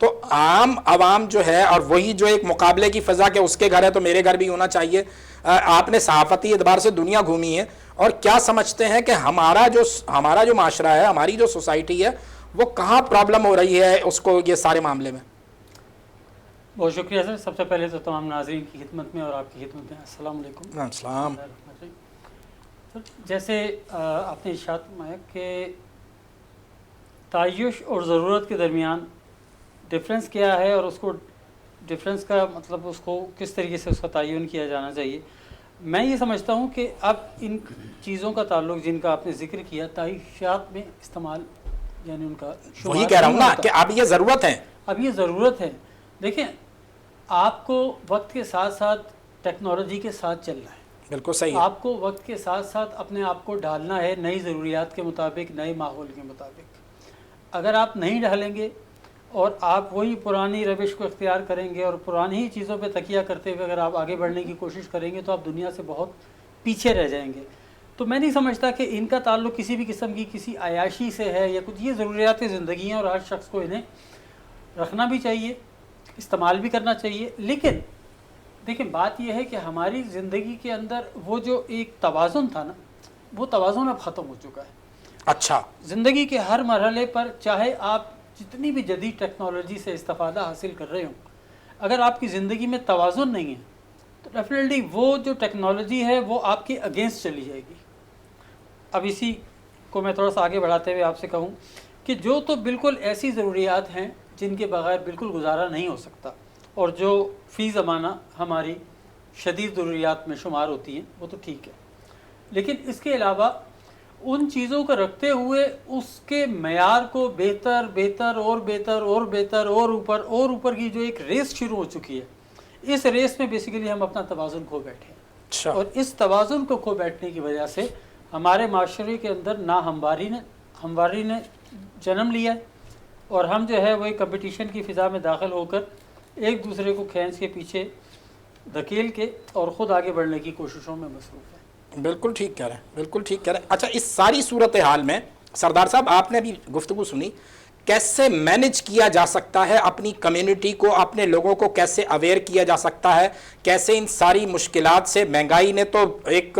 تو عام عوام جو ہے اور وہی جو ایک مقابلے کی فضا کہ اس کے گھر ہے تو میرے گھر بھی ہونا چاہیے، آپ نے صحافتی اعتبار سے دنیا گھومی ہے، اور کیا سمجھتے ہیں کہ ہمارا جو معاشرہ ہے، ہماری جو سوسائٹی ہے، وہ کہاں پرابلم ہو رہی ہے اس کو یہ سارے معاملے میں؟ بہت شکریہ سر. سب سے پہلے تو تمام ناظرین کی خدمت میں اور آپ کی خدمت میں السلام علیکم. السلام. سر جیسے آپ نے ارشاد فرمایا کہ تعیش اور ضرورت کے درمیان ڈفرینس کیا ہے، اور اس کو ڈفرینس کا مطلب اس کو کس طریقے سے اس کا تعین کیا جانا چاہیے. میں یہ سمجھتا ہوں کہ اب ان چیزوں کا تعلق جن کا آپ نے ذکر کیا تعیشات میں استعمال، یعنی ان کا وہی کہہ رہا ہوں نا کہ اب یہ ضرورت ہے. اب یہ ضرورت ہے. دیکھیں، آپ کو وقت کے ساتھ ساتھ ٹیکنالوجی کے ساتھ چلنا ہے. بالکل صحیح ہے. آپ کو وقت کے ساتھ ساتھ اپنے آپ کو ڈھالنا ہے نئی ضروریات کے مطابق، نئے ماحول کے مطابق. اگر آپ نہیں ڈھالیں گے اور آپ وہی پرانی روش کو اختیار کریں گے اور پرانی ہی چیزوں پہ تکیہ کرتے ہوئے اگر آپ آگے بڑھنے کی کوشش کریں گے تو آپ دنیا سے بہت پیچھے رہ جائیں گے. تو میں نہیں سمجھتا کہ ان کا تعلق کسی بھی قسم کی کسی عیاشی سے ہے یا کچھ. یہ ضروریات زندگی ہیں اور ہر شخص کو انہیں رکھنا بھی چاہیے، استعمال بھی کرنا چاہیے. لیکن دیکھیں، بات یہ ہے کہ ہماری زندگی کے اندر وہ جو ایک توازن تھا نا، وہ توازن اب ختم ہو چکا ہے. اچھا. زندگی کے ہر مرحلے پر چاہے آپ جتنی بھی جدید ٹیکنالوجی سے استفادہ حاصل کر رہے ہوں، اگر آپ کی زندگی میں توازن نہیں ہے تو ڈیفینیٹلی وہ جو ٹیکنالوجی ہے وہ آپ کے اگینسٹ چلی جائے گی. اب اسی کو میں تھوڑا سا آگے بڑھاتے ہوئے آپ سے کہوں کہ جو تو بالکل ایسی ضروریات ہیں جن کے بغیر بالکل گزارا نہیں ہو سکتا اور جو فی زمانہ ہماری شدید ضروریات میں شمار ہوتی ہیں، وہ تو ٹھیک ہے. لیکن اس کے علاوہ ان چیزوں کو رکھتے ہوئے اس کے معیار کو بہتر بہتر اور بہتر اور بہتر اور اوپر کی جو ایک ریس شروع ہو چکی ہے، اس ریس میں بیسیکلی ہم اپنا توازن کھو بیٹھے ہیں. اچھا. اور اس توازن کو کھو بیٹھنے کی وجہ سے ہمارے معاشرے کے اندر ہمواری نے جنم لیا ہے، اور ہم جو ہے وہ ایک کمپٹیشن کی فضا میں داخل ہو کر ایک دوسرے کو کھینچ کے پیچھے دھکیل کے اور خود آگے بڑھنے کی کوششوں میں مصروف ہے. بالکل ٹھیک کہہ رہے ہیں، بالکل ٹھیک کہہ رہے ہیں. اچھا، اس ساری صورتحال میں سردار صاحب آپ نے بھی گفتگو سنی، کیسے مینج کیا جا سکتا ہے اپنی کمیونٹی کو، اپنے لوگوں کو کیسے اویئر کیا جا سکتا ہے، کیسے ان ساری مشکلات سے؟ مہنگائی نے تو ایک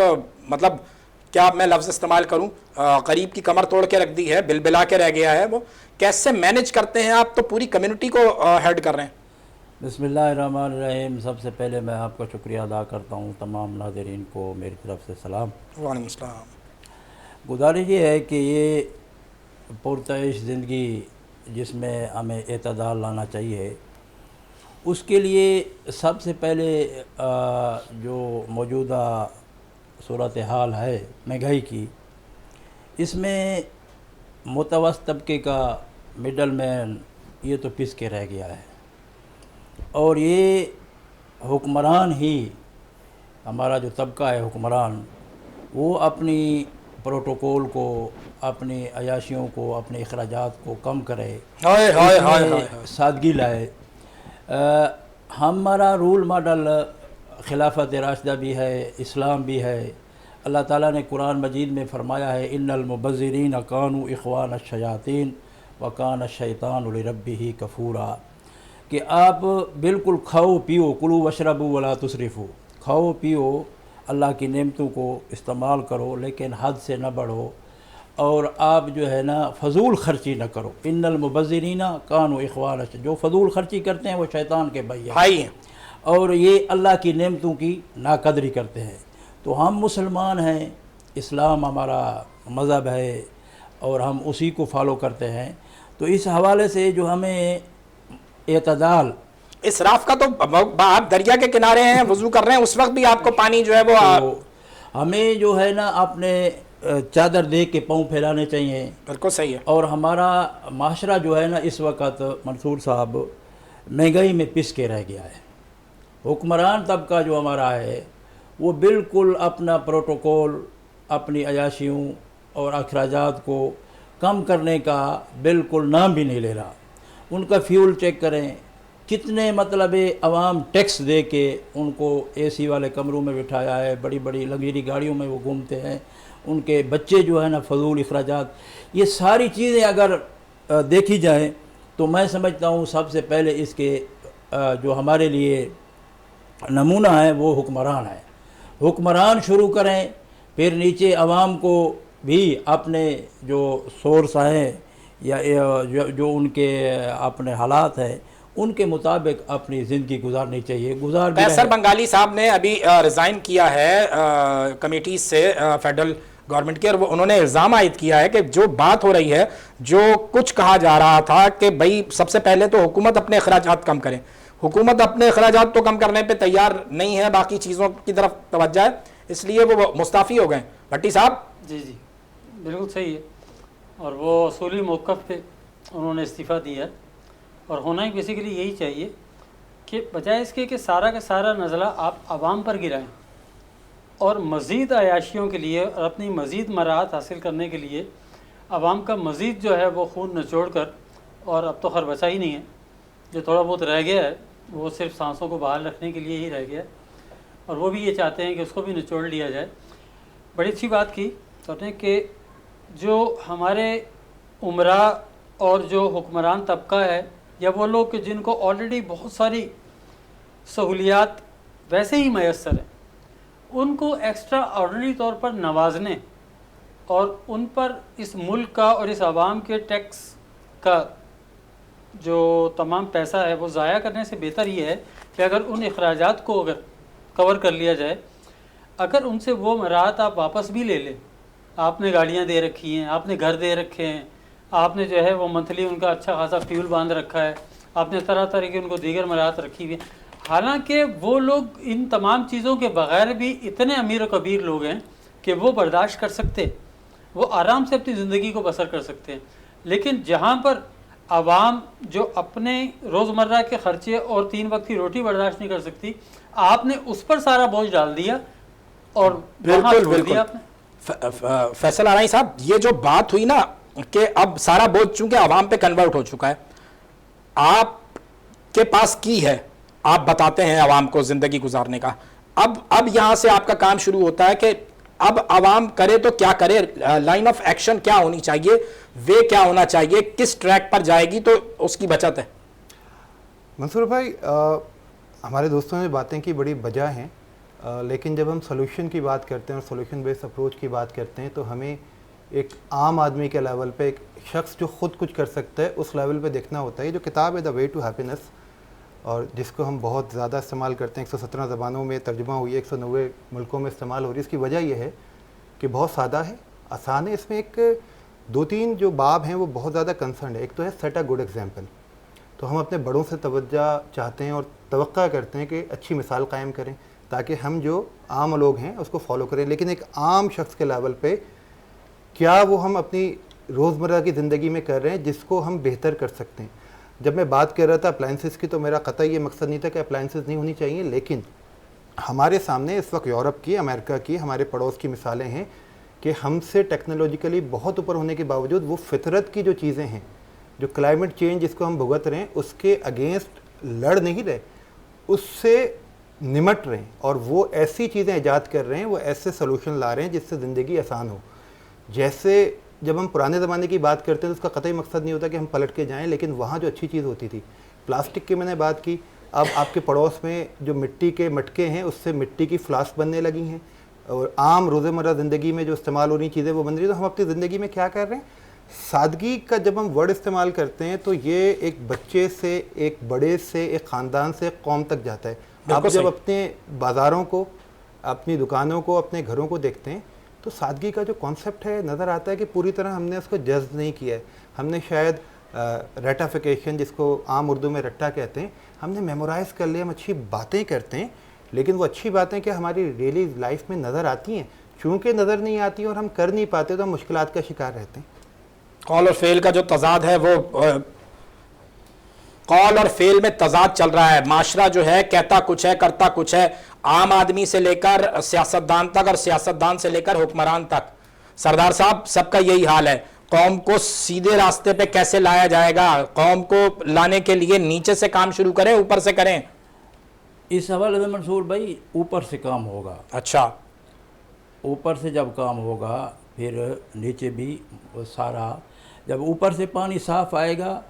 مطلب کیا میں لفظ استعمال کروں، غریب کی کمر توڑ کے رکھ دی ہے، بل بلا کے رہ گیا ہے. وہ کیسے مینج کرتے ہیں آپ؟ تو پوری کمیونٹی کو ہیڈ کر رہے ہیں. بسم اللہ الرحمن الرحیم. سب سے پہلے میں آپ کا شکریہ ادا کرتا ہوں، تمام ناظرین کو میری طرف سے سلام. وعلیکم السلام. گزارش یہ ہے کہ یہ پرتعیش زندگی جس میں ہمیں اعتدال لانا چاہیے، اس کے لیے سب سے پہلے جو موجودہ صورتحال ہے مہنگائی کی، اس میں متوسط طبقے کا مڈل مین یہ تو پس کے رہ گیا ہے، اور یہ حکمران ہی، ہمارا جو طبقہ ہے حکمران، وہ اپنی پروٹوکول کو، اپنی عیاشیوں کو، اپنے اخراجات کو کم کرے، سادگی لائے. ہمارا رول ماڈل خلافت راشدہ بھی ہے، اسلام بھی ہے. اللہ تعالیٰ نے قرآن مجید میں فرمایا ہے ان المبذرین کانوا اخوان الشیاطین وکان الشیطان لربہ کفورا، کہ آپ بالکل کھاؤ پیو، کلوا واشربوا ولا تسرفوا، کھاؤ پیو، اللہ کی نعمتوں کو استعمال کرو لیکن حد سے نہ بڑھو، اور آپ جو ہے نا فضول خرچی نہ کرو. ان المبذرین کانوا اخوان الشیاطین، جو فضول خرچی کرتے ہیں وہ شیطان کے بھائی ہیں اور یہ اللہ کی نعمتوں کی ناقدری کرتے ہیں. تو ہم مسلمان ہیں، اسلام ہمارا مذہب ہے اور ہم اسی کو فالو کرتے ہیں. تو اس حوالے سے جو ہمیں اعتدال، اسراف کا تو آپ دریا کے کنارے ہیں، وضو کر رہے ہیں، اس وقت بھی آپ کو پانی جو ہے وہ ہمیں جو ہے نا اپنے چادر دے کے پاؤں پھیلانے چاہیے. بالکل صحیح ہے. اور ہمارا معاشرہ جو ہے نا اس وقت منصور صاحب مہنگائی میں پس کے رہ گیا ہے. حکمران طبقہ جو ہمارا ہے وہ بالکل اپنا پروٹوکول، اپنی عیاشیوں اور اخراجات کو کم کرنے کا بالکل نام بھی نہیں لے رہا. ان کا فیول چیک کریں، کتنے مطلب عوام ٹیکس دے کے ان کو اے سی والے کمروں میں بٹھایا ہے، بڑی بڑی لگژری گاڑیوں میں وہ گھومتے ہیں. ان کے بچے جو ہیں نا فضول اخراجات، یہ ساری چیزیں اگر دیکھی جائیں تو میں سمجھتا ہوں سب سے پہلے اس کے جو ہمارے لیے نمونہ ہے وہ حکمران ہے. حکمران شروع کریں، پھر نیچے عوام کو بھی اپنے جو سورس ہیں یا جو ان کے اپنے حالات ہیں ان کے مطابق اپنی زندگی گزارنی چاہیے. گزار بھی قیصر بنگالی صاحب نے ابھی ریزائن کیا ہے کمیٹی سے فیڈرل گورنمنٹ کے، اور انہوں نے الزام عائد کیا ہے کہ جو بات ہو رہی ہے، جو کچھ کہا جا رہا تھا کہ بھئی سب سے پہلے تو حکومت اپنے اخراجات کم کرے. حکومت اپنے اخراجات تو کم کرنے پہ تیار نہیں ہے، باقی چیزوں کی طرف توجہ ہے، اس لیے وہ مستعفی ہو گئے. بھٹی صاحب جی جی بالکل صحیح ہے، اور وہ اصولی موقف پہ انہوں نے استعفیٰ دیا ہے، اور ہونا ہی بیسیکلی یہی چاہیے کہ بجائے اس کے کہ سارا کا سارا نزلہ آپ عوام پر گرائیں اور مزید عیاشیوں کے لیے اور اپنی مزید مراحت حاصل کرنے کے لیے عوام کا مزید جو ہے وہ خون نچوڑ کر، اور اب تو خیر بچا ہی نہیں ہے، جو تھوڑا بہت رہ گیا ہے وہ صرف سانسوں کو بحال رکھنے کے لیے ہی رہ گیا ہے، اور وہ بھی یہ چاہتے ہیں کہ اس کو بھی نچوڑ لیا جائے. بڑی اچھی بات کی کہتے ہیں کہ جو ہمارے عمراء اور جو حکمران طبقہ ہے، یا وہ لوگ کہ جن کو آلریڈی بہت ساری سہولیات ویسے ہی میسر ہیں، ان کو ایکسٹرا آرڈنری طور پر نوازنے اور ان پر اس ملک کا اور اس عوام کے ٹیکس کا جو تمام پیسہ ہے وہ ضائع کرنے سے بہتر یہ ہے کہ اگر ان اخراجات کو اگر کور کر لیا جائے، اگر ان سے وہ مراحت آپ واپس بھی لے لیں، آپ نے گاڑیاں دے رکھی ہیں، آپ نے گھر دے رکھے ہیں، آپ نے جو ہے وہ منتھلی ان کا اچھا خاصا فیول باندھ رکھا ہے، آپ نے طرح طرح کی ان کو دیگر مراحت رکھی ہوئی ہیں، حالانکہ وہ لوگ ان تمام چیزوں کے بغیر بھی اتنے امیر و کبیر لوگ ہیں کہ وہ برداشت کر سکتے، وہ آرام سے اپنی زندگی کو بسر کر سکتے ہیں. لیکن جہاں پر عوام جو اپنے روزمرہ کے خرچے اور 3 وقت کی روٹی برداشت نہیں کر سکتی، آپ نے اس پر سارا بوجھ ڈال دیا اور وہاں چھوڑ دیا آپ نے. فیصل آرائی صاحب، یہ جو بات ہوئی نا کہ اب سارا بوجھ چونکہ عوام پہ کنورٹ ہو چکا ہے، آپ کے پاس کی ہے، آپ بتاتے ہیں عوام کو زندگی گزارنے کا، اب یہاں سے آپ کا کام شروع ہوتا ہے کہ اب عوام کرے تو کیا کرے، لائن آف ایکشن کیا ہونی چاہیے، وے کیا ہونا چاہیے، کس ٹریک پر جائے گی تو اس کی بچت ہے. منصور بھائی، ہمارے دوستوں نے باتیں کی بڑی بجا ہیں، لیکن جب ہم سولوشن کی بات کرتے ہیں اور سولوشن بیس اپروچ کی بات کرتے ہیں تو ہمیں ایک عام آدمی کے لیول پہ، ایک شخص جو خود کچھ کر سکتا ہے اس لیول پہ دیکھنا ہوتا ہے. جو کتاب ہے دا وے ٹو ہیپینس، اور جس کو ہم بہت زیادہ استعمال کرتے ہیں، 117 زبانوں میں ترجمہ ہوئی ہے، 190 ملکوں میں استعمال ہو رہی ہے. اس کی وجہ یہ ہے کہ بہت سادہ ہے، آسان ہے. اس میں ایک 2-3 جو باب ہیں وہ بہت زیادہ کنسرنڈ ہے. ایک تو ہے سیٹ اے گڈ ایگزامپل، تو ہم اپنے بڑوں سے توجہ چاہتے ہیں اور توقع کرتے ہیں کہ اچھی مثال قائم کریں تاکہ ہم جو عام لوگ ہیں اس کو فالو کریں. لیکن ایک عام شخص کے لیول پہ کیا وہ ہم اپنی روزمرہ کی زندگی میں کر رہے ہیں جس کو ہم بہتر کر سکتے ہیں. جب میں بات کر رہا تھا اپلائنسز کی تو میرا قطعی یہ مقصد نہیں تھا کہ اپلائنسز نہیں ہونی چاہیے، لیکن ہمارے سامنے اس وقت یورپ کی، امریکہ کی، ہمارے پڑوس کی مثالیں ہیں کہ ہم سے ٹیکنالوجیکلی بہت اوپر ہونے کے باوجود وہ فطرت کی جو چیزیں ہیں، جو کلائمیٹ چینج جس کو ہم بھگت رہے ہیں اس کے اگینسٹ لڑ نہیں رہے، اس سے نمٹ رہے ہیں، اور وہ ایسی چیزیں ایجاد کر رہے ہیں، وہ ایسے سلوشن لا رہے ہیں جس سے زندگی آسان ہو. جیسے جب ہم پرانے زمانے کی بات کرتے ہیں تو اس کا قطعی مقصد نہیں ہوتا کہ ہم پلٹ کے جائیں، لیکن وہاں جو اچھی چیز ہوتی تھی، پلاسٹک کی میں نے بات کی، اب آپ کے پڑوس میں جو مٹی کے مٹکے ہیں اس سے مٹی کی فلاسک بننے لگی ہیں، اور عام روزمرہ زندگی میں جو استعمال ہو رہی چیزیں وہ بن رہی ہیں. تو ہم اپنی زندگی میں کیا کر رہے ہیں؟ سادگی کا جب ہم ورڈ استعمال کرتے ہیں تو یہ ایک بچے سے، ایک بڑے سے، ایک خاندان سے، ایک قوم تک جاتا ہے. آپ جب اپنے بازاروں کو، اپنی دکانوں کو، اپنے گھروں کو دیکھتے ہیں تو سادگی کا جو کانسیپٹ ہے نظر آتا ہے کہ پوری طرح ہم نے اس کو جذب نہیں کیا ہے. ہم نے شاید ریٹافیکیشن، جس کو عام اردو میں رٹا کہتے ہیں، ہم نے میمورائز کر لیا. ہم اچھی باتیں کرتے ہیں لیکن وہ اچھی باتیں کہ ہماری ڈیلی لائف میں نظر آتی ہیں، چونکہ نظر نہیں آتی اور ہم کر نہیں پاتے تو ہم مشکلات کا شکار رہتے ہیں. قول اور فعل کا جو تضاد ہے، وہ قول اور فعل میں تضاد چل رہا ہے. معاشرہ جو ہے کہتا کچھ ہے، کرتا کچھ ہے، عام آدمی سے لے کر سیاستدان تک اور سیاستدان سے لے کر حکمران تک. سردار صاحب، سب کا یہی حال ہے. قوم کو سیدھے راستے پہ کیسے لایا جائے گا؟ قوم کو لانے کے لیے نیچے سے کام شروع کریں، اوپر سے کریں؟ اس حوالے سے منصور بھائی اوپر سے کام ہوگا. اچھا، اوپر سے جب کام ہوگا پھر نیچے بھی سارا، جب اوپر سے پانی صاف آئے گا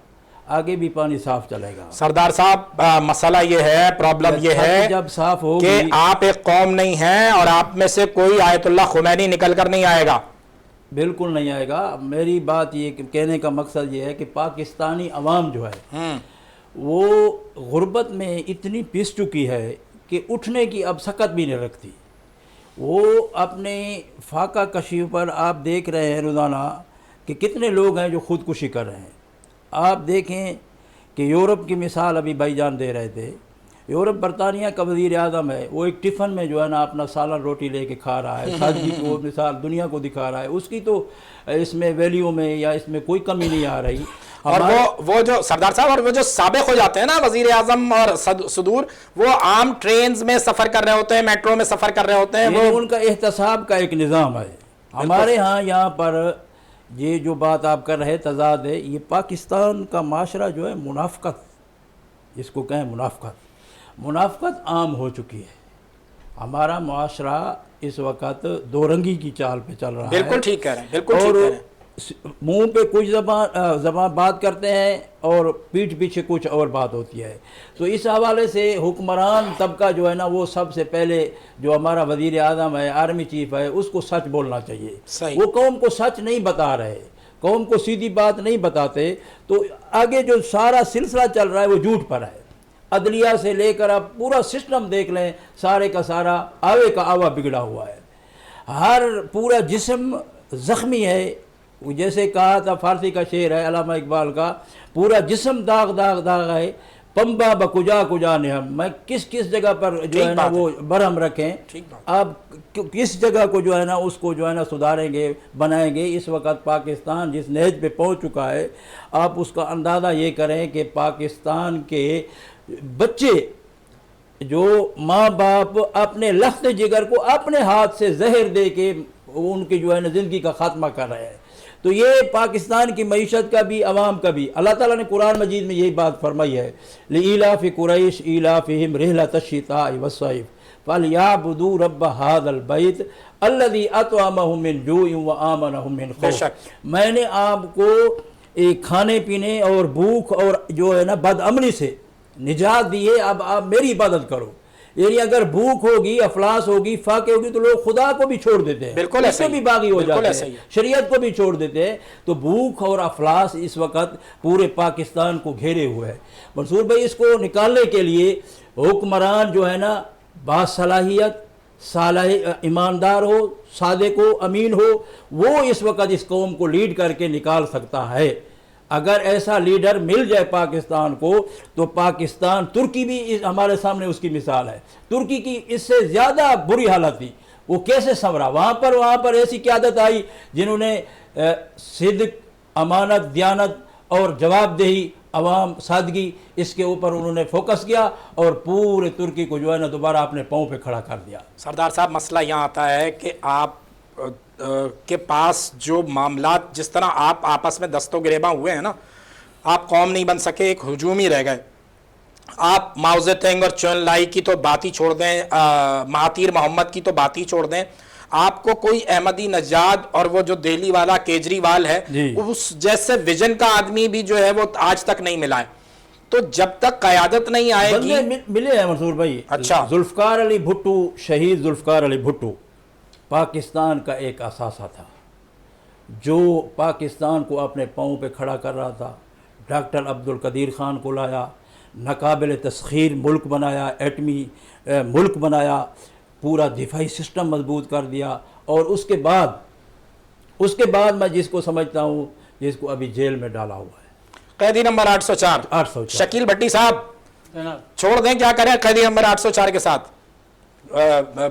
آگے بھی پانی صاف چلے گا. سردار صاحب مسئلہ یہ ہے، پرابلم یہ ہے جب صاف ہوگی کہ آپ ایک قوم نہیں ہیں اور آپ میں سے کوئی آیت اللہ خمینی نکل کر نہیں آئے گا. بالکل نہیں آئے گا. میری بات یہ کہنے کا مقصد یہ ہے کہ پاکستانی عوام جو ہے وہ غربت میں اتنی پس چکی ہے کہ اٹھنے کی اب سکت بھی نہیں رکھتی. وہ اپنے فاقہ کشی پر آپ دیکھ رہے ہیں روزانہ کہ کتنے لوگ ہیں جو خودکشی کر رہے ہیں. آپ دیکھیں کہ یورپ کی مثال ابھی بھائی جان دے رہے تھے. یورپ برطانیہ کا وزیر اعظم ہے، وہ ایک ٹفن میں جو ہے نا اپنا سالن روٹی لے کے کھا رہا ہے، سادگی کو مثال دنیا کو دکھا رہا ہے. اس کی تو اس میں ویلیو میں یا اس میں کوئی کمی نہیں آ رہی. اور وہ جو سردار صاحب، اور وہ جو سابق ہو جاتے ہیں نا وزیر اعظم اور صدور، وہ عام ٹرینز میں سفر کر رہے ہوتے ہیں، میٹرو میں سفر کر رہے ہوتے ہیں. وہ ان کا احتساب کا ایک نظام ہے. ہمارے ہاں یہاں پر یہ جو بات آپ کر رہے تضاد ہے، یہ پاکستان کا معاشرہ جو ہے منافقت، جس کو کہیں منافقت عام ہو چکی ہے. ہمارا معاشرہ اس وقت دو رنگی کی چال پہ چل رہا ہے. بالکل ٹھیک کہہ رہے ہیں، بالکل ٹھیک اور کہہ رہے ہیں. منہ پہ کچھ زبان بات کرتے ہیں اور پیٹھ پیچھے کچھ اور بات ہوتی ہے. تو اس حوالے سے حکمران طبقہ جو ہے نا، وہ سب سے پہلے جو ہمارا وزیر اعظم ہے، آرمی چیف ہے، اس کو سچ بولنا چاہیے. صحیح. وہ قوم کو سچ نہیں بتا رہے، قوم کو سیدھی بات نہیں بتاتے، تو آگے جو سارا سلسلہ چل رہا ہے وہ جھوٹ پر ہے. عدلیہ سے لے کر آپ پورا سسٹم دیکھ لیں، سارے کا سارا آوے کا آوا بگڑا ہوا ہے. ہر پورا جسم زخمی ہے. جیسے کہا تھا، فارسی کا شعر ہے علامہ اقبال کا، پورا جسم داغ داغ داغ ہے، پمبا بکجا کجا نہم. میں کس جگہ پر جو ہے نا وہ برہم رکھیں، آپ کس جگہ کو جو ہے نا اس کو جو ہے نا سدھاریں گے، بنائیں گے. اس وقت پاکستان جس نیج پہ پہنچ چکا ہے، آپ اس کا اندازہ یہ کریں کہ پاکستان کے بچے جو ماں باپ اپنے لخت جگر کو اپنے ہاتھ سے زہر دے کے ان کی جو ہے نا زندگی کا خاتمہ کر رہے ہیں. تو یہ پاکستان کی معیشت کا بھی، عوام کا بھی، اللہ تعالیٰ نے قرآن مجید میں یہی بات فرمائی ہے، لِإِيلَافِ قُرَيْشٍ إِيلَافِهِمْ رِحْلَةَ الشِّتَاءِ وَالصَّيْفِ فَلْيَعْبُدُوا رَبَّ هَذَا الْبَيْتِ الَّذِي أَطْعَمَهُم مِّن جُوعٍ وَآمَنَهُم مِّن خَوْفٍ. میں نے آپ کو ایک کھانے پینے اور بھوک اور جو ہے نا بدامنی سے نجات دی ہے. اب آپ میری عبادت کرو. یعنی اگر بھوک ہوگی، افلاس ہوگی، فاقے ہوگی، تو لوگ خدا کو بھی چھوڑ دیتے ہیں، بالکل اس سے بھی باغی ہو جاتے ہیں، شریعت کو بھی چھوڑ دیتے ہیں. تو بھوک اور افلاس اس وقت پورے پاکستان کو گھیرے ہوئے ہے. منصور بھائی، اس کو نکالنے کے لیے حکمران جو ہے نا باصلاحیت، صالح، ایماندار ہو، صادق ہو، امین ہو، وہ اس وقت اس قوم کو لیڈ کر کے نکال سکتا ہے. اگر ایسا لیڈر مل جائے پاکستان کو، تو پاکستان، ترکی بھی ہمارے سامنے اس کی مثال ہے. ترکی کی اس سے زیادہ بری حالت تھی، وہ کیسے سنورا. وہاں پر ایسی قیادت آئی جنہوں نے صدق، امانت، دیانت اور جواب دہی، عوام، سادگی، اس کے اوپر انہوں نے فوکس کیا اور پورے ترکی کو جو ہے نا دوبارہ اپنے پاؤں پہ کھڑا کر دیا. سردار صاحب، مسئلہ یہاں آتا ہے کہ آپ کے پاس جو معاملات، جس طرح آپ آپس میں دست و گریباں ہوئے ہیں نا، آپ قوم نہیں بن سکے، ایک ہجومی رہ گئے. آپ ماؤ زے تونگ اور چون لائی کی تو بات ہی چھوڑ دیں، مہاتیر محمد کی تو بات ہی چھوڑ دیں. آپ کو کوئی احمدی نژاد اور وہ جو دہلی والا کیجریوال ہے، اس جیسے ویژن کا آدمی بھی جو ہے وہ آج تک نہیں ملا ہے. تو جب تک قیادت نہیں آئے گی. ملے ہیں منصور بھائی. اچھا. ذوالفقار علی بھٹو، شہید ذوالفقار علی بھٹو پاکستان کا ایک اثاثہ تھا، جو پاکستان کو اپنے پاؤں پہ کھڑا کر رہا تھا. ڈاکٹر عبدالقدیر خان کو لایا، ناقابل تسخیر ملک بنایا، ایٹمی ملک بنایا، پورا دفاعی سسٹم مضبوط کر دیا. اور اس کے بعد میں جس کو سمجھتا ہوں، جس کو ابھی جیل میں ڈالا ہوا ہے، قیدی نمبر 804 شکیل بھٹی صاحب. چھوڑ دیں، کیا کریں قیدی نمبر 804 کے ساتھ.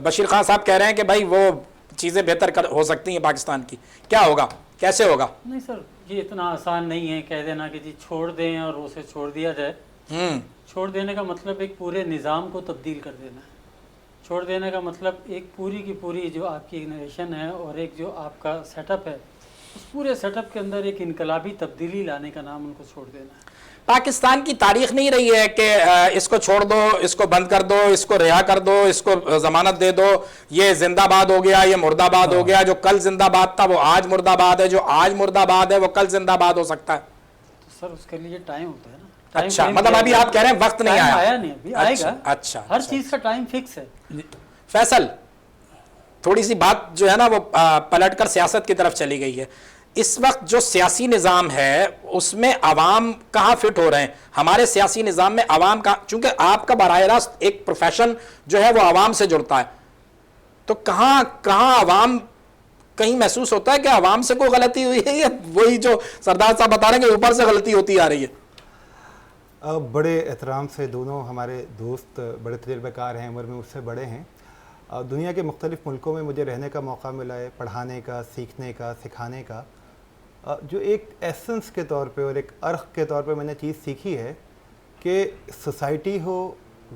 بشیر خان صاحب کہہ رہے ہیں کہ بھائی وہ چیزیں بہتر ہو سکتی ہیں پاکستان کی. کیا ہوگا، کیسے ہوگا؟ نہیں سر، یہ اتنا آسان نہیں ہے کہہ دینا کہ جی چھوڑ دیں اور اسے چھوڑ دیا جائے. چھوڑ دینے کا مطلب ایک پورے نظام کو تبدیل کر دینا ہے. چھوڑ دینے کا مطلب ایک پوری کی پوری جو آپ کی ایگنیشن ہے اور ایک جو آپ کا سیٹ اپ ہے، اس پورے سیٹ اپ کے اندر ایک انقلابی تبدیلی لانے کا نام ان کو چھوڑ دینا ہے. پاکستان کی تاریخ نہیں رہی ہے کہ اس کو چھوڑ دو، اس کو بند کر دو، اس کو رہا کر دو، اس کو ضمانت دے دو، یہ زندہ باد ہو گیا، یہ مردہ باد ہو گیا. جو کل زندہ باد تھا وہ آج مردہ باد ہے، جو آج مردہ باد ہے وہ کل زندہ باد ہو سکتا ہے. سر اس کے لیے ٹائم ہوتا ہے نا. ٹائم اچھا فریم مطلب دیا ابھی گیا. آپ کہہ رہے ہیں وقت نہیں ٹائم آیا. آیا نہیں, ابھی آئے گا. اچھا ہر چیز کا ٹائم فکس ہے. فیصل تھوڑی سی بات جو ہے نا وہ پلٹ کر سیاست کی طرف چلی گئی ہے. اس وقت جو سیاسی نظام ہے اس میں عوام کہاں فٹ ہو رہے ہیں؟ ہمارے سیاسی نظام میں عوام کا, چونکہ آپ کا براہ راست ایک پروفیشن جو ہے وہ عوام سے جڑتا ہے, تو کہاں عوام کہیں محسوس ہوتا ہے کہ عوام سے کوئی غلطی ہوئی ہے یا وہی جو سردار صاحب بتا رہے ہیں کہ اوپر سے غلطی ہوتی آ رہی ہے؟ بڑے احترام سے دونوں ہمارے دوست بڑے تجربہ کار ہیں, عمر میں مجھ سے بڑے ہیں. دنیا کے مختلف ملکوں میں مجھے رہنے کا موقع ملا ہے, پڑھانے کا, سیکھنے کا, سکھانے کا. جو ایک ایسنس کے طور پہ اور ایک عرق کے طور پہ میں نے چیز سیکھی ہے کہ سوسائٹی ہو,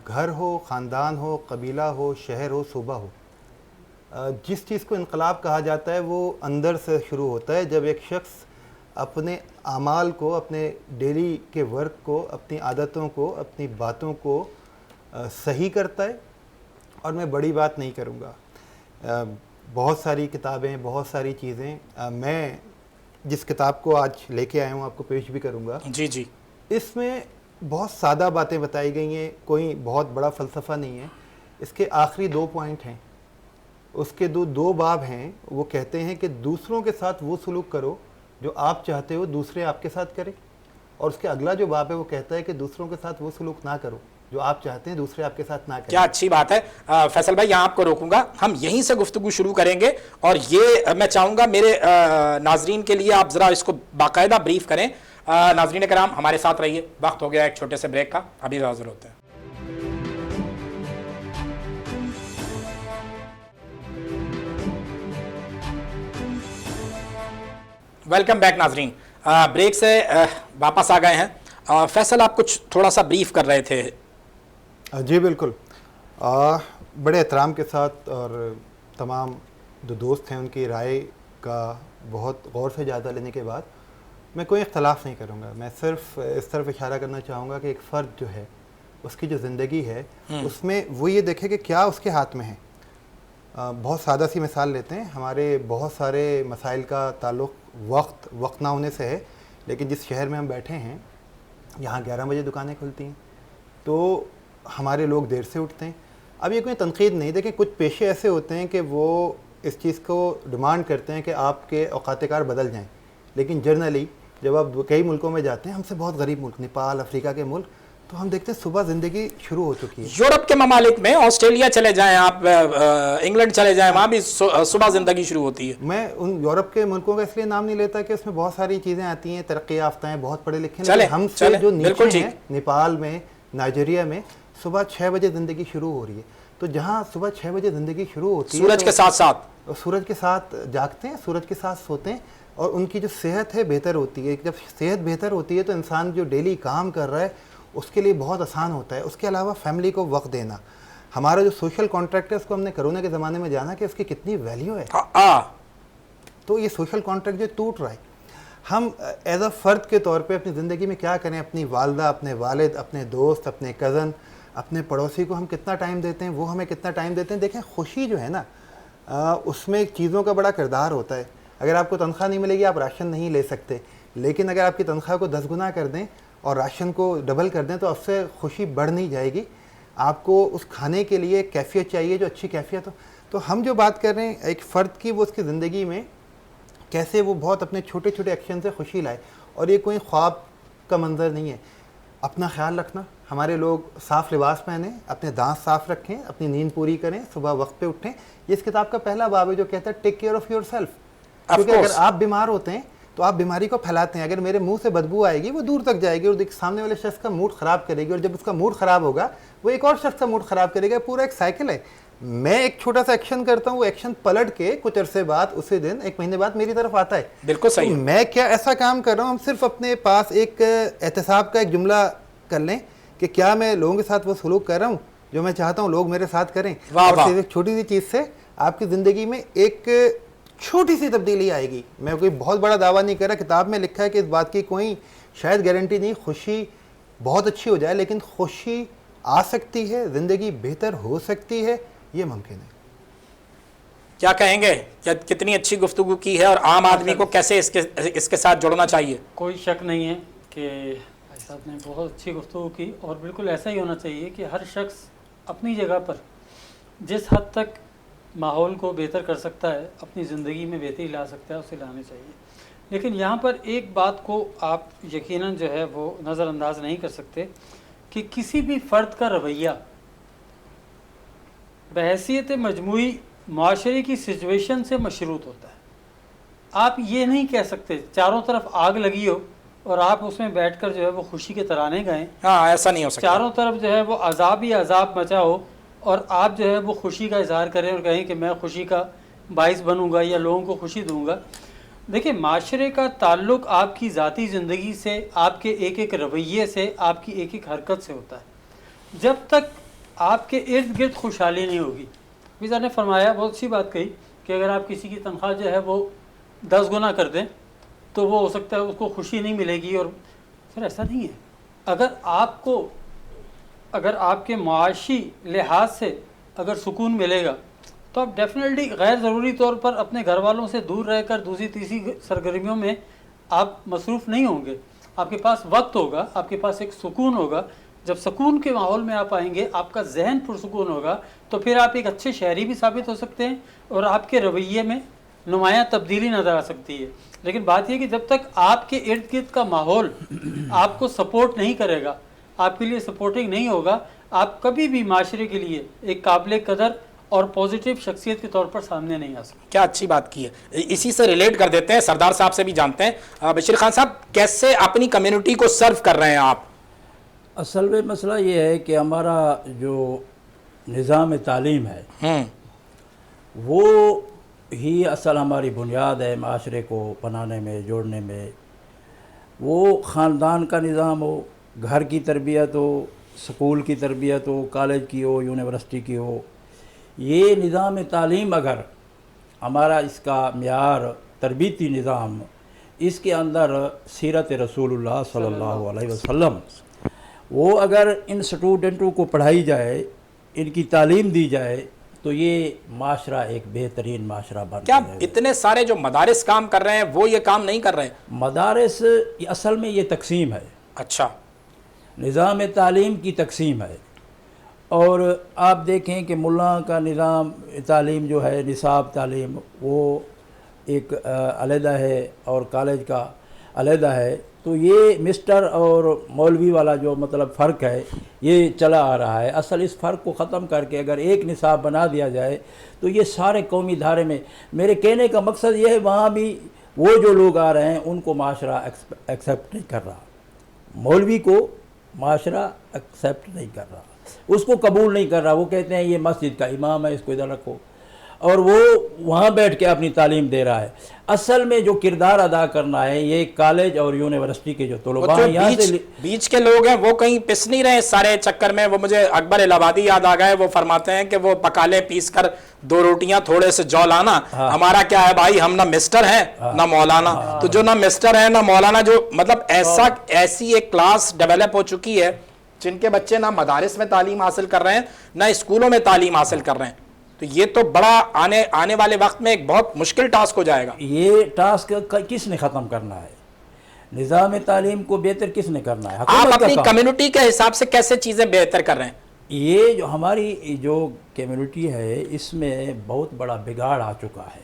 گھر ہو, خاندان ہو, قبیلہ ہو, شہر ہو, صوبہ ہو, جس چیز کو انقلاب کہا جاتا ہے وہ اندر سے شروع ہوتا ہے. جب ایک شخص اپنے اعمال کو, اپنے ڈیلی کے ورک کو, اپنی عادتوں کو, اپنی باتوں کو صحیح کرتا ہے. اور میں بڑی بات نہیں کروں گا, بہت ساری کتابیں, بہت ساری چیزیں, میں جس کتاب کو آج لے کے آیا ہوں آپ کو پیش بھی کروں گا. جی جی. اس میں بہت سادہ باتیں بتائی گئی ہیں, کوئی بہت بڑا فلسفہ نہیں ہے. اس کے آخری 2 پوائنٹ ہیں, اس کے دو باب ہیں. وہ کہتے ہیں کہ دوسروں کے ساتھ وہ سلوک کرو جو آپ چاہتے ہو دوسرے آپ کے ساتھ کریں, اور اس کے اگلا جو باب ہے وہ کہتا ہے کہ دوسروں کے ساتھ وہ سلوک نہ کرو جو آپ چاہتے ہیں دوسرے آپ کے ساتھ نہ کریں. کیا اچھی بات ہے. فیصل بھائی یہاں آپ کو روکوں گا, ہم یہیں سے گفتگو شروع کریں گے, اور یہ میں چاہوں گا میرے ناظرین کے لیے آپ ذرا اس کو باقاعدہ بریف کریں. ناظرین کرام ہمارے ساتھ رہیے, وقت ہو گیا ایک چھوٹے سے بریک کا, ابھی حاضر ہوتے ہیں. ویلکم بیک ناظرین. بریک سے واپس آ گئے ہیں. فیصل آپ کچھ تھوڑا سا بریف کر رہے تھے. جی بالکل, بڑے احترام کے ساتھ اور تمام جو دوست ہیں ان کی رائے کا بہت غور سے جائزہ لینے کے بعد میں کوئی اختلاف نہیں کروں گا. میں صرف اس طرف اشارہ کرنا چاہوں گا کہ ایک فرد جو ہے اس کی جو زندگی ہے اس میں وہ یہ دیکھے کہ کیا اس کے ہاتھ میں ہے. بہت سادہ سی مثال لیتے ہیں. ہمارے بہت سارے مسائل کا تعلق وقت نہ ہونے سے ہے, لیکن جس شہر میں ہم بیٹھے ہیں یہاں 11 بجے دکانیں کھلتی ہیں, تو ہمارے لوگ دیر سے اٹھتے ہیں. اب یہ کوئی تنقید نہیں, دیکھیں کچھ پیشے ایسے ہوتے ہیں کہ وہ اس چیز کو ڈیمانڈ کرتے ہیں کہ آپ کے اوقات کار بدل جائیں, لیکن جرنلی جب آپ کئی ملکوں میں جاتے ہیں, ہم سے بہت غریب ملک نیپال, افریقہ کے ملک, تو ہم دیکھتے ہیں صبح زندگی شروع ہو چکی ہے. یورپ کے ممالک میں, آسٹریلیا چلے جائیں آپ, انگلینڈ چلے جائیں, وہاں بھی صبح زندگی شروع ہوتی ہے. میں ان یورپ کے ملکوں کا اس لیے نام نہیں لیتا کہ اس میں بہت ساری چیزیں آتی ہیں, ترقی یافتہ ہیں, بہت پڑھے لکھے ہیں, لیکن ہم سے جو نیچے ہیں نیپال میں, نائجیریا میں صبح 6 بجے زندگی شروع ہو رہی ہے. تو جہاں صبح 6 بجے زندگی شروع ہوتی ہے, سورج کے ساتھ سورج کے ساتھ جاگتے ہیں, سورج کے ساتھ سوتے ہیں, اور ان کی جو صحت ہے بہتر ہوتی ہے. جب صحت بہتر ہوتی ہے تو انسان جو ڈیلی کام کر رہا ہے اس کے لیے بہت آسان ہوتا ہے. اس کے علاوہ فیملی کو وقت دینا, ہمارا جو سوشل کانٹریکٹ ہے اس کو ہم نے کرونا کے زمانے میں جانا کہ اس کی کتنی ویلیو ہے. تو یہ سوشل کانٹریکٹ جو ٹوٹ رہا ہے, ہم ایز اے فرد کے طور پہ اپنی زندگی میں کیا کریں؟ اپنی والدہ, اپنے والد, اپنے دوست, اپنے کزن, اپنے پڑوسی کو ہم کتنا ٹائم دیتے ہیں, وہ ہمیں کتنا ٹائم دیتے ہیں. دیکھیں خوشی جو ہے نا اس میں چیزوں کا بڑا کردار ہوتا ہے. اگر آپ کو تنخواہ نہیں ملے گی آپ راشن نہیں لے سکتے, لیکن اگر آپ کی تنخواہ کو 10 گنا کر دیں اور راشن کو ڈبل کر دیں تو اس سے خوشی بڑھ نہیں جائے گی. آپ کو اس کھانے کے لیے کیفیت چاہیے جو اچھی کیفیت ہو. تو ہم جو بات کر رہے ہیں ایک فرد کی, وہ اس کی زندگی میں کیسے وہ بہت اپنے چھوٹے چھوٹے ایکشن سے خوشی لائے. اور یہ کوئی خواب کا منظر نہیں ہے. اپنا خیال رکھنا, ہمارے لوگ صاف لباس پہنیں, اپنے دانت صاف رکھیں, اپنی نیند پوری کریں, صبح وقت پہ اٹھیں. یہ اس کتاب کا پہلا باب ہے جو کہتا ہے take care of your self. کیونکہ اگر آپ بیمار ہوتے ہیں تو آپ بیماری کو پھیلاتے ہیں. اگر میرے منہ سے بدبو آئے گی وہ دور تک جائے گی اور سامنے والے شخص کا موڈ خراب کرے گی, اور جب اس کا موڈ خراب ہوگا وہ ایک اور شخص کا موڈ خراب کرے گا. پورا ایک سائیکل ہے. میں ایک چھوٹا سا ایکشن کرتا ہوں, وہ ایکشن پلٹ کے کچھ عرصے بعد, اسی دن, 1 مہینے بعد میری طرف آتا ہے. بالکل صحیح. میں کیا ایسا کام کر رہا ہوں, ہم صرف اپنے پاس ایک احتساب کا ایک جملہ کر لیں کہ کیا میں لوگوں کے ساتھ وہ سلوک کر رہا ہوں جو میں چاہتا ہوں لوگ میرے ساتھ کریں. اور ایک چھوٹی سی چیز سے آپ کی زندگی میں ایک چھوٹی سی تبدیلی آئے گی. میں کوئی بہت بڑا دعویٰ نہیں کر رہا, کتاب میں لکھا ہے کہ اس بات کی کوئی شاید گارنٹی نہیں خوشی بہت اچھی ہو جائے, لیکن خوشی آ سکتی ہے, زندگی بہتر ہو سکتی ہے, یہ ممکن ہے. کیا کہیں گے, کتنی اچھی گفتگو کی ہے, اور عام آدمی کو کیسے اس کے ساتھ جڑنا چاہیے؟ کوئی شک نہیں ہے کہ بھائی صاحب نے بہت اچھی گفتگو کی، اور بالکل ایسا ہی ہونا چاہیے کہ ہر شخص اپنی جگہ پر جس حد تک ماحول کو بہتر کر سکتا ہے، اپنی زندگی میں بہتری لا سکتا ہے، اسے لانے چاہیے۔ لیکن یہاں پر ایک بات کو آپ یقیناً جو ہے وہ نظر انداز نہیں کر سکتے کہ کسی بھی فرد کا رویہ بحیثیت مجموعی معاشرے کی سچویشن سے مشروط ہوتا ہے۔ آپ یہ نہیں کہہ سکتے چاروں طرف آگ لگی ہو اور آپ اس میں بیٹھ کر جو ہے وہ خوشی کے ترانے گائیں، ہاں ایسا نہیں ہو سکتا۔ چاروں طرف جو ہے وہ عذاب ہی عذاب مچا ہو اور آپ جو ہے وہ خوشی کا اظہار کریں اور کہیں کہ میں خوشی کا باعث بنوں گا یا لوگوں کو خوشی دوں گا۔ دیکھیں، معاشرے کا تعلق آپ کی ذاتی زندگی سے، آپ کے ایک ایک رویے سے، آپ کی ایک ایک حرکت سے ہوتا ہے۔ جب تک آپ کے ارد گرد خوشحالی نہیں ہوگی، ویزا نے فرمایا، بہت سی بات کہی کہ اگر آپ کسی کی تنخواہ جو ہے وہ 10 گنا کر دیں تو وہ ہو سکتا ہے اس کو خوشی نہیں ملے گی، اور پھر ایسا نہیں ہے۔ اگر آپ کے معاشی لحاظ سے اگر سکون ملے گا تو آپ ڈیفینیٹلی غیر ضروری طور پر اپنے گھر والوں سے دور رہ کر دوسری تیسری سرگرمیوں میں آپ مصروف نہیں ہوں گے۔ آپ کے پاس وقت ہوگا، آپ کے پاس ایک سکون ہوگا۔ جب سکون کے ماحول میں آپ آئیں گے، آپ کا ذہن پرسکون ہوگا، تو پھر آپ ایک اچھے شہری بھی ثابت ہو سکتے ہیں اور آپ کے رویے میں نمایاں تبدیلی نظر آ سکتی ہے۔ لیکن بات یہ کہ جب تک آپ کے ارد گرد کا ماحول آپ کو سپورٹ نہیں کرے گا، آپ کے لیے سپورٹنگ نہیں ہوگا، آپ کبھی بھی معاشرے کے لیے ایک قابل قدر اور پازیٹیو شخصیت کے طور پر سامنے نہیں آ سکتے۔ کیا اچھی بات کی ہے، اسی سے ریلیٹ کر دیتے ہیں، سردار صاحب سے بھی جانتے ہیں۔ بشیر خان صاحب، کیسے اپنی کمیونٹی کو سرو کر رہے ہیں آپ؟ اصل میں مسئلہ یہ ہے کہ ہمارا جو نظام تعلیم ہے وہ ہی اصل ہماری بنیاد ہے معاشرے کو بنانے میں، جوڑنے میں۔ وہ خاندان کا نظام ہو، گھر کی تربیت ہو، سکول کی تربیت ہو، کالج کی ہو، یونیورسٹی کی ہو، یہ نظام تعلیم اگر ہمارا اس کا معیار تربیتی نظام، اس کے اندر سیرت رسول اللہ صلی اللہ علیہ وسلم وہ اگر ان سٹوڈنٹوں کو پڑھائی جائے، ان کی تعلیم دی جائے، تو یہ معاشرہ ایک بہترین معاشرہ بن کیا جائے گا۔ اتنے سارے جو مدارس کام کر رہے ہیں وہ یہ کام نہیں کر رہے ہیں؟ مدارس اصل میں یہ تقسیم ہے، اچھا، نظام تعلیم کی تقسیم ہے۔ اور آپ دیکھیں کہ ملا کا نظام تعلیم جو ہے، نصاب تعلیم، وہ ایک علیحدہ ہے اور کالج کا علیحدہ ہے۔ تو یہ مسٹر اور مولوی والا جو مطلب فرق ہے یہ چلا آ رہا ہے۔ اصل اس فرق کو ختم کر کے اگر ایک نصاب بنا دیا جائے تو یہ سارے قومی دھارے میں، میرے کہنے کا مقصد یہ ہے وہاں بھی وہ جو لوگ آ رہے ہیں ان کو معاشرہ ایکسیپٹ نہیں کر رہا، مولوی کو معاشرہ ایکسیپٹ نہیں کر رہا، اس کو قبول نہیں کر رہا۔ وہ کہتے ہیں یہ مسجد کا امام ہے، اس کو ادھر رکھو، اور وہ وہاں بیٹھ کے اپنی تعلیم دے رہا ہے۔ اصل میں جو کردار ادا کرنا ہے یہ کالج اور یونیورسٹی کے جو طلباء ہیں، یہاں سے بیچ کے لوگ ہیں وہ کہیں پس نہیں رہے سارے چکر میں۔ وہ مجھے اکبر الہ آبادی یاد آ گئے، وہ فرماتے ہیں کہ وہ پکالے پیس کر 2 روٹیاں تھوڑے سے جو لانا، ہمارا کیا ہے بھائی، ہم نہ مسٹر ہیں نہ مولانا۔ تو جو نہ مسٹر ہیں نہ مولانا، جو مطلب ایسی ایک کلاس ڈیولپ ہو چکی ہے جن کے بچے نہ مدارس میں تعلیم حاصل کر رہے ہیں نہ اسکولوں میں تعلیم حاصل کر رہے ہیں، تو یہ تو بڑا آنے والے وقت میں ایک بہت مشکل ٹاسک ہو جائے گا۔ یہ ٹاسک کس نے ختم کرنا ہے؟ نظام تعلیم کو بہتر کس نے کرنا ہے؟ آپ حکومت کا اپنی کام۔ کمیونٹی کے حساب سے کیسے چیزیں بہتر کر رہے ہیں؟ یہ جو ہماری جو کمیونٹی ہے اس میں بہت بڑا بگاڑ آ چکا ہے۔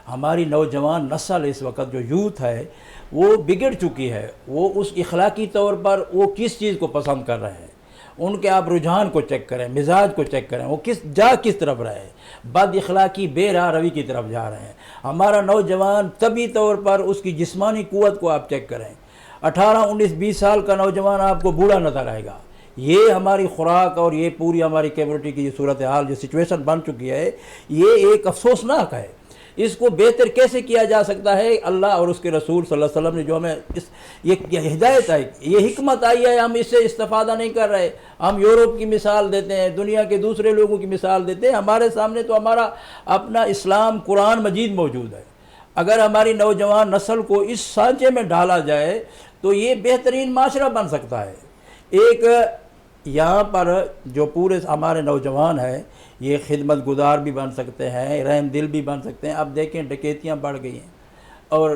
ہماری نوجوان نسل اس وقت جو یوتھ ہے وہ بگڑ چکی ہے۔ وہ اس اخلاقی طور پر وہ کس چیز کو پسند کر رہے ہیں، ان کے آپ رجحان کو چیک کریں، مزاج کو چیک کریں، وہ کس طرف رہے، بد اخلاقی بے راہ روی کی طرف جا رہے ہیں۔ ہمارا نوجوان طبی طور پر اس کی جسمانی قوت کو آپ چیک کریں، 18 19 20 سال کا نوجوان آپ کو بوڑھا نظر آئے گا۔ یہ ہماری خوراک اور یہ پوری ہماری کمیونٹی کی صورتحال جو سچویشن بن چکی ہے، یہ ایک افسوسناک ہے۔ اس کو بہتر کیسے کیا جا سکتا ہے؟ اللہ اور اس کے رسول صلی اللہ علیہ وسلم نے جو ہمیں یہ ہدایت آئی، یہ حکمت آئی ہے، ہم اس سے استفادہ نہیں کر رہے۔ ہم یورپ کی مثال دیتے ہیں، دنیا کے دوسرے لوگوں کی مثال دیتے ہیں، ہمارے سامنے تو ہمارا اپنا اسلام قرآن مجید موجود ہے۔ اگر ہماری نوجوان نسل کو اس سانچے میں ڈالا جائے تو یہ بہترین معاشرہ بن سکتا ہے۔ ایک یہاں پر جو پورے ہمارے نوجوان ہیں یہ خدمت گزار بھی بن سکتے ہیں، رحم دل بھی بن سکتے ہیں۔ اب دیکھیں ڈکیتیاں بڑھ گئی ہیں اور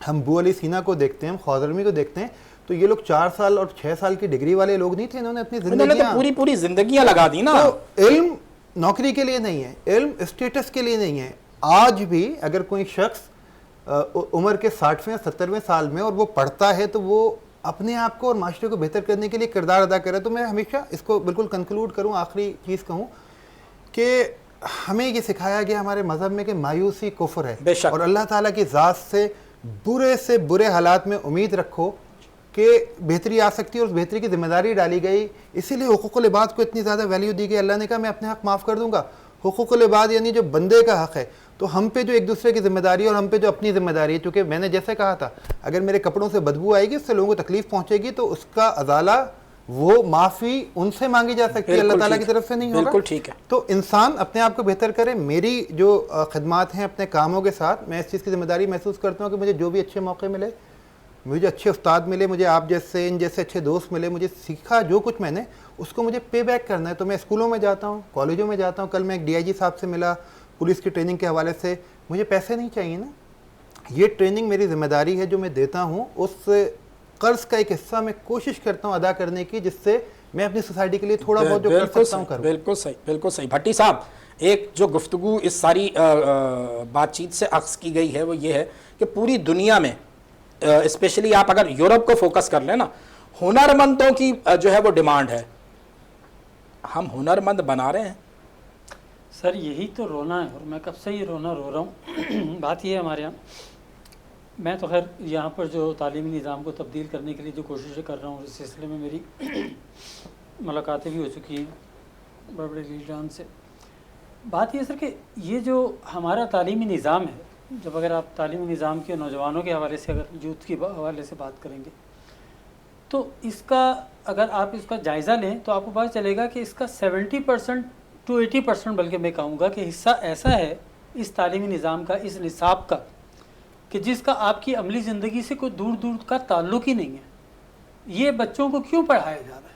ہم ابو علی سینا کو دیکھتے ہیں, ہم خوارزمی کو دیکھتے ہیں, تو یہ لوگ 4 سال اور 6 سال کی ڈگری والے لوگ نہیں تھے, انہوں نے اپنی انہوں نے تو پوری زندگیاں لگا دی نا. تو علم نوکری کے لیے نہیں ہے, علم اسٹیٹس کے لیے نہیں ہے. آج بھی اگر کوئی شخص عمر کے 60ویں 70ویں سال میں اور وہ پڑھتا ہے تو وہ اپنے آپ کو اور معاشرے کو بہتر کرنے کے لیے کردار ادا کرے. تو میں ہمیشہ اس کو بالکل کنکلوڈ کروں, آخری چیز کہوں کہ ہمیں یہ سکھایا گیا ہمارے مذہب میں کہ مایوسی کفر ہے, اور اللہ تعالیٰ کی ذات سے برے حالات میں امید رکھو کہ بہتری آ سکتی ہے, اور اس بہتری کی ذمہ داری ڈالی گئی. اسی لیے حقوق العباد کو اتنی زیادہ ویلیو دی گئی. اللہ نے کہا میں اپنے حق معاف کر دوں گا. حقوق العباد یعنی جو بندے کا حق ہے. تو ہم پہ جو ایک دوسرے کی ذمہ داری ہے اور ہم پہ جو اپنی ذمہ داری ہے, چونکہ میں نے جیسے کہا تھا اگر میرے کپڑوں سے بدبو آئے گی, اس سے لوگوں کو تکلیف پہنچے گی, تو اس کا ازالہ وہ معافی ان سے مانگی جا سکتی ہے, اللہ تعالیٰ کی طرف سے نہیں ہوگا. بالکل ٹھیک ہے. تو انسان اپنے آپ کو بہتر کرے. میری جو خدمات ہیں اپنے کاموں کے ساتھ, میں اس چیز کی ذمہ داری محسوس کرتا ہوں کہ مجھے جو بھی اچھے موقع ملے, مجھے اچھے استاد ملے, مجھے آپ جیسے ان جیسے اچھے دوست ملے, مجھے سیکھا جو کچھ میں نے, اس کو مجھے پے بیک کرنا ہے. تو میں اسکولوں میں جاتا ہوں, کالجوں میں جاتا ہوں. کل میں ایک DIG صاحب سے ملا پولیس کی ٹریننگ کے حوالے سے. مجھے پیسے نہیں چاہیے نا, یہ ٹریننگ میری ذمہ داری ہے جو میں دیتا ہوں, اس قرض کا ایک حصہ میں کوشش کرتا ہوں ادا کرنے کی, جس سے میں اپنی سوسائٹی کے لیے تھوڑا بہت جو کر سکتا ہوں کروں. بالکل صحیح, بالکل صحیح. بھٹی صاحب, ایک جو گفتگو اس ساری بات چیت سے عکس کی گئی ہے وہ یہ ہے کہ پوری دنیا میں اسپیشلی آپ اگر یورپ کو فوکس کر لیں نا, ہنرمندوں کی جو ہے وہ ڈیمانڈ ہے. ہم ہنرمند بنا رہے ہیں سر, یہی تو رونا ہے, اور میں کب سے یہ رونا رو رہا ہوں. بات یہ ہے ہمارے یہاں, میں تو خیر یہاں پر جو تعلیمی نظام کو تبدیل کرنے کے لیے جو کوششیں کر رہا ہوں, اس سلسلے میں میری ملاقاتیں بھی ہو چکی ہیں بڑے بڑے لیڈران سے. بات یہ سر کہ یہ جو ہمارا تعلیمی نظام ہے, جب اگر آپ تعلیمی نظام کے نوجوانوں کے حوالے سے, اگر یوتھ کے حوالے سے بات کریں گے, تو اس کا اگر آپ اس کا جائزہ لیں تو آپ کو پتہ چلے گا کہ اس کا 70% to 80% بلکہ میں کہوں گا کہ حصہ ایسا ہے اس تعلیمی نظام کا, اس نصاب کا, کہ جس کا آپ کی عملی زندگی سے کوئی دور دور کا تعلق ہی نہیں ہے. یہ بچوں کو کیوں پڑھایا جا رہا ہے؟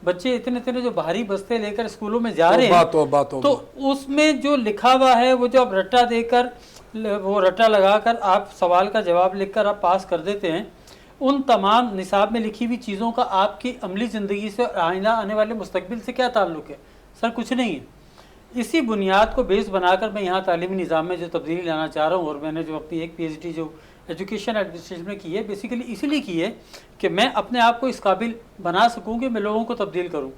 بچے اتنے جو بھاری بستے لے کر اسکولوں میں جا رہے ہیں, تو اس میں جو لکھا ہوا ہے وہ جو آپ رٹا دے کر, وہ رٹا لگا کر آپ سوال کا جواب لکھ کر آپ پاس کر دیتے ہیں, ان تمام نصاب میں لکھی ہوئی چیزوں کا آپ کی عملی زندگی سے اور آئندہ آنے والے مستقبل سے کیا تعلق ہے؟ سر کچھ نہیں ہے. اسی بنیاد کو بیس بنا کر میں یہاں تعلیمی نظام میں جو تبدیلی لانا چاہ رہا ہوں, اور میں نے جو اپنی ایک PhD جو ایجوکیشن ایڈمنسٹریشن میں کی ہے, بیسیکلی اسی لیے کی ہے کہ میں اپنے آپ کو اس قابل بنا سکوں کہ میں لوگوں کو تبدیل کروں.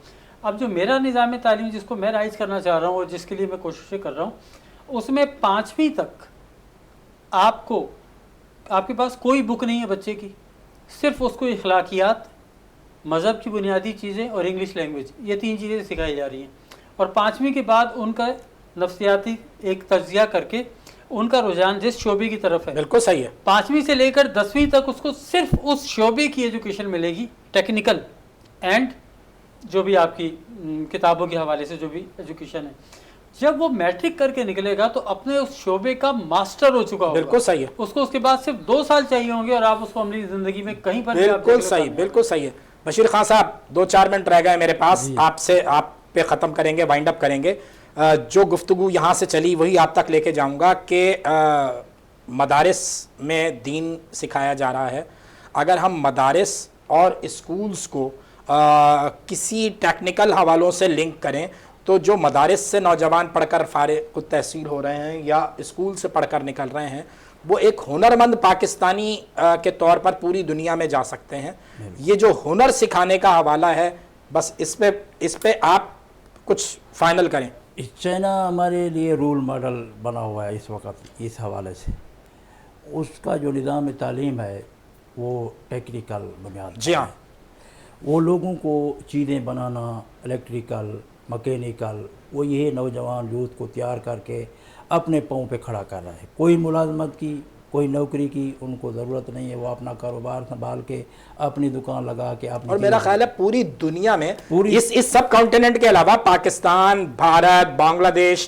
اب جو میرا نظام تعلیم جس کو میں رائج کرنا چاہ رہا ہوں اور جس کے لیے میں کوششیں کر رہا ہوں, اس میں 5ویں تک آپ کے پاس کوئی بک نہیں ہے بچے کی, صرف اس کو اخلاقیات, مذہب کی بنیادی چیزیں اور انگلش لینگویج, یہ 3 چیزیں سکھائی جا رہی ہیں. اور 5ویں کے بعد ان کا نفسیاتی ایک تجزیہ کر کے ان کا رجحان جس شعبے کی طرف ہے. بالکل صحیح ہے. 5ویں سے لے کر 10ویں تک اس کو صرف اس شعبے کی ایجوکیشن ملے گی, ٹیکنیکل اینڈ جو بھی آپ کی کتابوں کے حوالے سے جو بھی ایجوکیشن ہے. جب وہ میٹرک کر کے نکلے گا تو اپنے اس شعبے کا ماسٹر ہو چکا ہوگا. بالکل صحیح ہے. اس کو اس کے بعد صرف 2 سال چاہیے ہوں گے اور آپ اس کو عملی زندگی میں کہیں پر. بالکل صحیح, بالکل صحیح ہے. بشیر خان صاحب 2-4 منٹ رہ گئے میرے پاس, آپ پہ ختم کریں گے, وائنڈ اپ کریں گے. جو گفتگو یہاں سے چلی وہی آپ تک لے کے جاؤں گا کہ مدارس میں دین سکھایا جا رہا ہے. اگر ہم مدارس اور اسکولز کو کسی ٹیکنیکل حوالوں سے لنک کریں تو جو مدارس سے نوجوان پڑھ کر فارغ التحصیل ہو رہے ہیں یا اسکول سے پڑھ کر نکل رہے ہیں, وہ ایک ہنرمند پاکستانی کے طور پر پوری دنیا میں جا سکتے ہیں. یہ جو ہنر سکھانے کا حوالہ ہے, بس اس پہ آپ کچھ فائنل کریں. چائنا ہمارے لیے رول ماڈل بنا ہوا ہے اس وقت. اس حوالے سے اس کا جو نظام تعلیم ہے وہ ٹیکنیکل بنیاد. جی ہاں, وہ لوگوں کو چیزیں بنانا, الیکٹریکل, مکینیکل, وہ یہ نوجوان یوتھ کو تیار کر کے اپنے پاؤں پہ کھڑا کر رہا ہے. کوئی ملازمت کی, کوئی نوکری کی ان کو ضرورت نہیں ہے. وہ اپنا کاروبار سنبھال کے اپنی دکان لگا کے اپنی, اور میرا خیال ہے پوری دنیا میں اس سب کانٹیننٹ کے علاوہ پاکستان, بھارت, بنگلہ دیش,